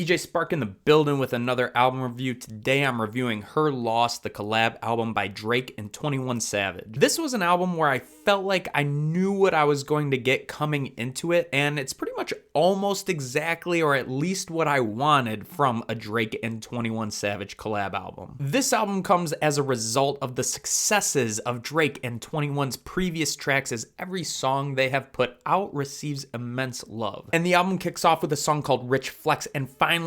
DJ Spark in the building with another album review. Today I'm reviewing Her Loss, the collab album by Drake and 21 Savage. This was an album where I felt like I knew what I was going to get coming into it, and it's pretty much almost exactly, or at least what I wanted from a Drake and 21 Savage collab album. This album comes as a result of the successes of Drake and 21's previous tracks, as every song they have put out receives immense love. And the album kicks off with a song called Rich Flex, and finally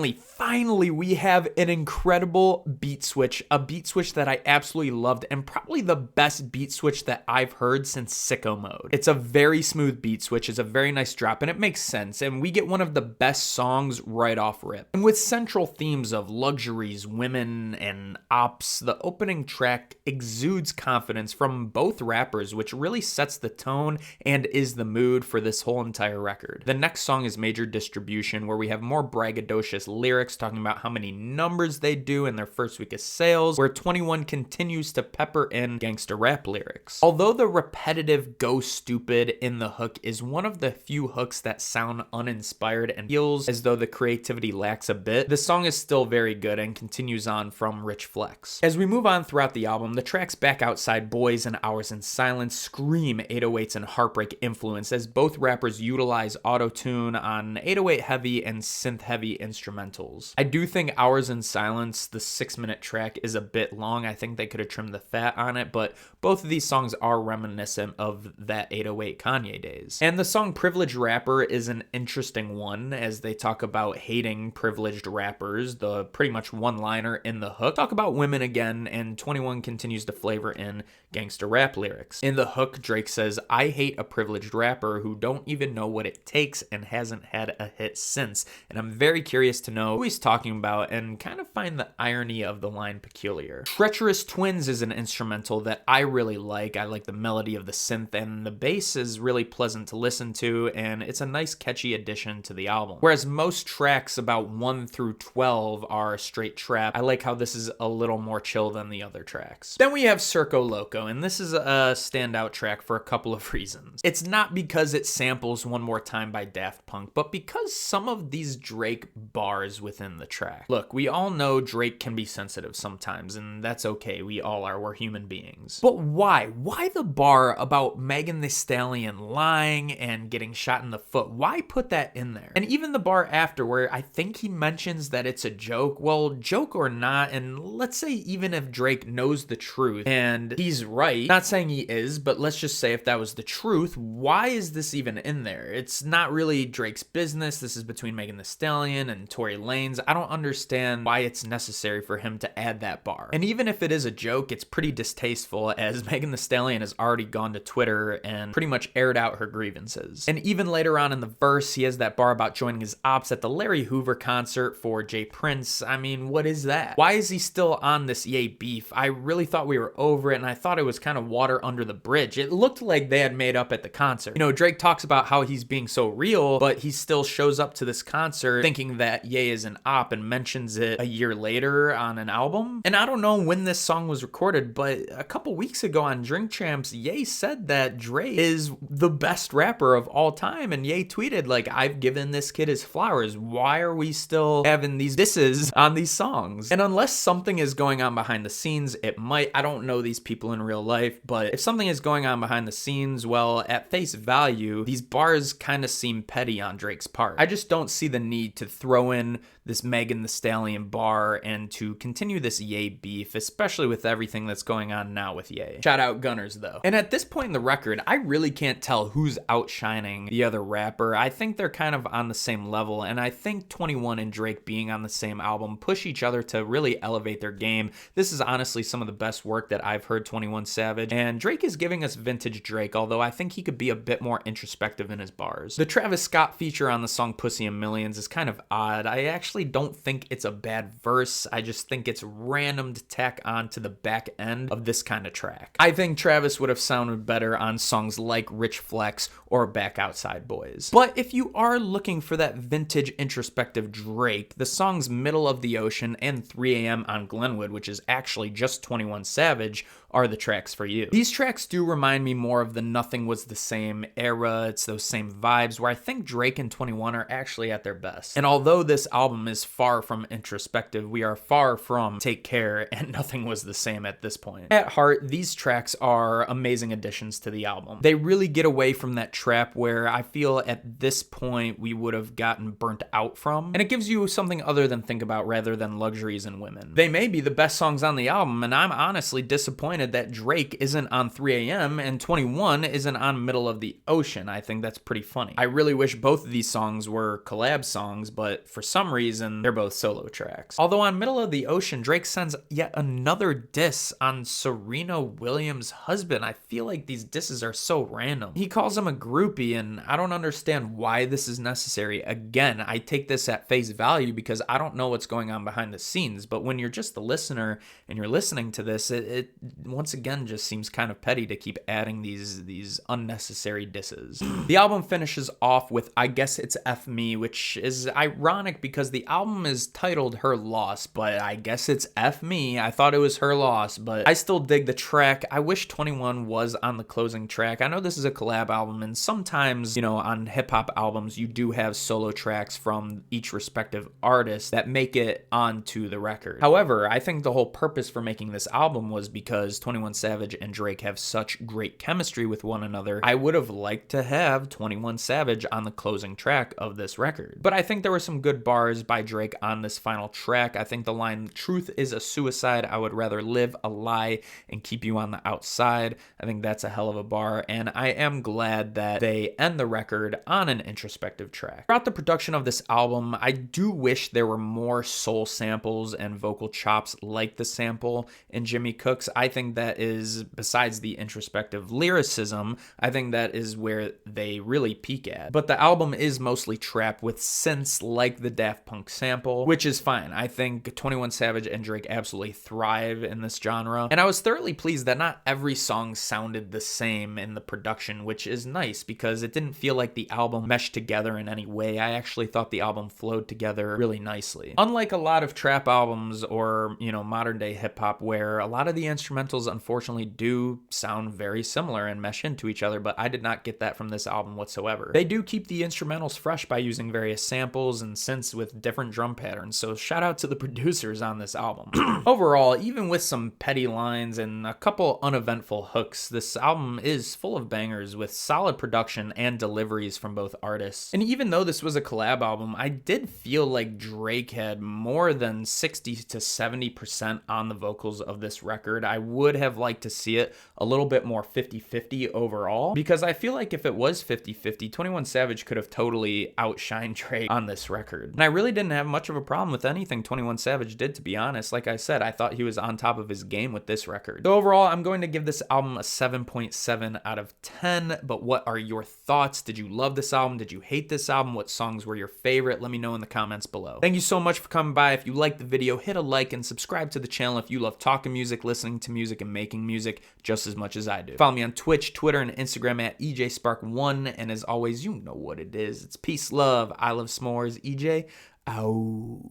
we have an incredible beat switch, a beat switch that I absolutely loved, and probably the best beat switch that I've heard since Sicko Mode. It's a very smooth beat switch, it's a very nice drop, and it makes sense, and we get one of the best songs right off rip. And with central themes of luxuries, women, and ops, the opening track exudes confidence from both rappers, which really sets the tone and is the mood for this whole entire record. The next song is Major Distribution, where we have more braggadocious lyrics talking about how many numbers they do in their first week of sales, where 21 continues to pepper in gangster rap lyrics. Although the repetitive "go stupid" in the hook is one of the few hooks that sound uninspired and feels as though the creativity lacks a bit, the song is still very good and continues on from Rich Flex. As we move on throughout the album, the tracks BackOutsideBoyz and Hours in Silence scream 808s and heartbreak influence, as both rappers utilize auto-tune on 808 heavy and synth heavy instrumentals. I do think Hours in Silence, the 6-minute track, is a bit long. I think they could have trimmed the fat on it, but both of these songs are reminiscent of that 808 Kanye days. And the song Privileged Rapper is an interesting one, as they talk about hating privileged rappers. The pretty much one-liner in the hook talk about women again, and 21 continues to flavor in gangster rap lyrics. In the hook, Drake says, "I hate a privileged rapper who don't even know what it takes and hasn't had a hit since." And I'm very curious to know who he's talking about and kind of find the irony of the line peculiar. Treacherous Twins is an instrumental that I really like. I like the melody of the synth, and the bass is really pleasant to listen to, and it's a nice catchy addition to the album. Whereas most tracks about 1 through 12 are straight trap, I like how this is a little more chill than the other tracks. Then we have Circo Loco, and this is a standout track for a couple of reasons. It's not because it samples One More Time by Daft Punk, but because some of these Drake bars within the track. Look, we all know Drake can be sensitive sometimes, and that's okay, we all are, we're human beings. But why? Why the bar about Megan Thee Stallion lying and getting shot in the foot? Why put that in there? And even the bar after, where I think he mentions that it's a joke. Well, joke or not, and let's say even if Drake knows the truth, and he's right, not saying he is, but let's just say if that was the truth, why is this even in there? It's not really Drake's business. This is between Megan Thee Stallion and Tory Lanez. I don't understand why it's necessary for him to add that bar. And even if it is a joke, it's pretty distasteful, as Megan Thee Stallion has already gone to Twitter and pretty much aired out her grievances. And even later on in the verse, he has that bar about joining his ops at the Larry Hoover concert for Jay Prince. I mean, what is that? Why is he still on this Ye beef? I really thought we were over it, and I thought it was kind of water under the bridge. It looked like they had made up at the concert. You know, Drake talks about how he's being so real, but he still shows up to this concert thinking that Ye is an op and mentions it a year later on an album. And I don't know when this song was recorded, but a couple weeks ago on Drink Champs, Ye said that Drake is the best rapper of all time, and Ye tweeted, like, "I've given this kid his flowers. Why are we still having these disses on these songs?" And unless something is going on behind the scenes, it might. I don't know these people in real life, but if something is going on behind the scenes, well, at face value, these bars kind of seem petty on Drake's part. I just don't see the need to throw in this Megan Thee Stallion bar and to continue this Ye beef, especially with everything that's going on now with Ye. Shout out Gunners though. And at this point in the record, I really can't tell who's outshining the other rapper. I think they're kind of on the same level, and I think 21 and Drake being on the same album push each other to really elevate their game. This is honestly some of the best work that I've heard 21 Savage, and Drake is giving us vintage Drake, although I think he could be a bit more introspective in his bars. The Travis Scott feature on the song Pussy and Millions is kind of odd. I actually don't think it's a bad verse. I just think it's random to tack on to the back end of this kind of track. I think Travis would have sounded better on songs like Rich Flex or BackOutsideBoyz. But if you are looking for that vintage introspective Drake, the songs Middle of the Ocean and 3 AM on Glenwood, which is actually just 21 Savage, are the tracks for you. These tracks do remind me more of the Nothing Was the Same era. It's those same vibes where I think Drake and 21 are actually at their best. And although this album is far from introspective, we are far from Take Care and Nothing Was the Same at this point. At heart, these tracks are amazing additions to the album. They really get away from that trap where I feel at this point we would have gotten burnt out from, and it gives you something other than Think About rather than Luxuries and Women. They may be the best songs on the album, and I'm honestly disappointed that Drake isn't on 3 AM and 21 isn't on Middle of the Ocean. I think that's pretty funny. I really wish both of these songs were collab songs, but for some reason, they're both solo tracks. Although on Middle of the Ocean, Drake sends yet another diss on Serena Williams' husband. I feel like these disses are so random. He calls him a groupie, and I don't understand why this is necessary. Again, I take this at face value because I don't know what's going on behind the scenes, but when you're just the listener and you're listening to this, it once again just seems kind of petty to keep adding these unnecessary disses. The album finishes off with I Guess It's F Me, which is ironic because the album is titled Her Loss, but I guess it's F Me. I thought it was Her Loss, but I still dig the track. I wish 21 was on the closing track. I know this is a collab album, and sometimes, you know, on hip-hop albums, you do have solo tracks from each respective artist that make it onto the record. However, I think the whole purpose for making this album was because 21 Savage and Drake have such great chemistry with one another. I would have liked to have 21 Savage on the closing track of this record. But I think there were some good bars by Drake on this final track. I think the line, "Truth is a suicide, I would rather live a lie and keep you on the outside." I think that's a hell of a bar, and I am glad that they end the record on an introspective track. Throughout the production of this album, I do wish there were more soul samples and vocal chops like the sample in Jimmy Cooks. I think that is, besides the introspective lyricism, I think that is where they really peak at. But the album is mostly trap with synths like the Daft Punk sample, which is fine. I think 21 Savage and Drake absolutely thrive in this genre, and I was thoroughly pleased that not every song sounded the same in the production, which is nice because it didn't feel like the album meshed together in any way. I actually thought the album flowed together really nicely. Unlike a lot of trap albums or, you know, modern day hip hop where a lot of the instrumentals unfortunately do sound very similar and mesh into each other, but I did not get that from this album whatsoever. They do keep the instrumentals fresh by using various samples and synths with different drum patterns, so shout out to the producers on this album. Overall, even with some petty lines and a couple uneventful hooks, this album is full of bangers with solid production and deliveries from both artists. And even though this was a collab album, I did feel like Drake had more than 60 to 70% on the vocals of this record. I would have liked to see it a little bit more 50-50 overall, because I feel like if it was 50-50, 21 Savage could have totally outshined Drake on this record. And I really didn't have much of a problem with anything 21 Savage did, to be honest. Like I said, I thought he was on top of his game with this record. So overall, I'm going to give this album a 7.7 out of 10, but what are your thoughts? Did you love this album? Did you hate this album? What songs were your favorite? Let me know in the comments below. Thank you so much for coming by. If you liked the video, hit a like and subscribe to the channel if you love talking music, listening to music, and making music just as much as I do. Follow me on Twitch, Twitter, and Instagram at EJSpark1, and as always, you know what it is. It's peace, love, I love s'mores, EJ, out.